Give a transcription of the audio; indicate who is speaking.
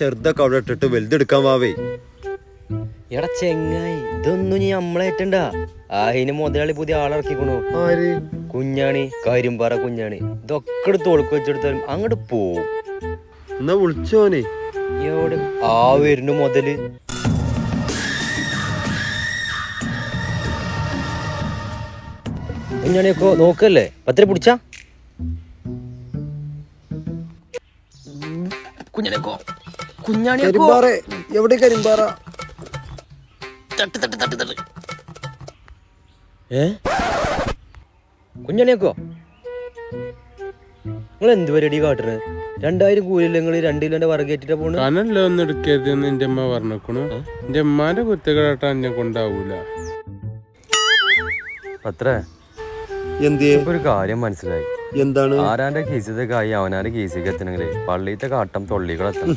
Speaker 1: ചെറുതൊക്കെ അവിടെ ഇട്ടിട്ട് വലുതെടുക്കാൻ വാവേ.
Speaker 2: എടാ ചെങ്ങായി, ഇതൊന്നും നീ നമ്മളേറ്റണ്ട. അതിന് മുതലാളി പുതിയ ആളിറക്കിക്കണു. കുഞ്ഞാണി, കരിമ്പാറ കുഞ്ഞാണി. ഇതൊക്കെ എടുത്ത് ഒളുക്ക് വെച്ചെടുത്താലും അങ്ങോട്ട് പോവും.
Speaker 1: എന്നാ വിളിച്ചോനെ.
Speaker 2: എവിടെ ആ വരുന്നു മുതല്. കുഞ്ഞാണിയൊക്കെ നോക്കല്ലേ, പത്തിരി പിടിച്ചാ കുഞ്ഞാണിയൊക്കെ. കുഞ്ഞാണിയൊക്കെ
Speaker 1: എവിടെ കരിമ്പാറ?
Speaker 2: തട്ട് തട്ട് തട്ട് തട്ട്. കുഞ്ഞാണിയൊക്കെ നിങ്ങൾ എന്ത് പരിപാടി കാട്ടുന്നത്? 2000 കൂലില്ല, നിങ്ങൾ 2 കിലോന്റെ വറകേറ്റിട്ടാ പോണ്.
Speaker 3: കനല്ല ഒന്നും എടുക്കരുതെന്ന് എന്റെ അമ്മ പറഞ്ഞേക്കണു. എന്റെ അമ്മാന്റെ കുത്തുകളാട്ടാ എന്നെ കൊണ്ടാവൂല.
Speaker 2: അത്രേ ഒരു കാര്യം മനസ്സിലായി.
Speaker 1: എന്താണ്?
Speaker 2: ആരാന്റെ കേസിത്തെ കായി അവനാന്റെ കേസിലേക്ക് എത്തണെങ്കിലേ പള്ളിയിലത്തെ കാട്ടം തൊള്ളികളെത്തണം.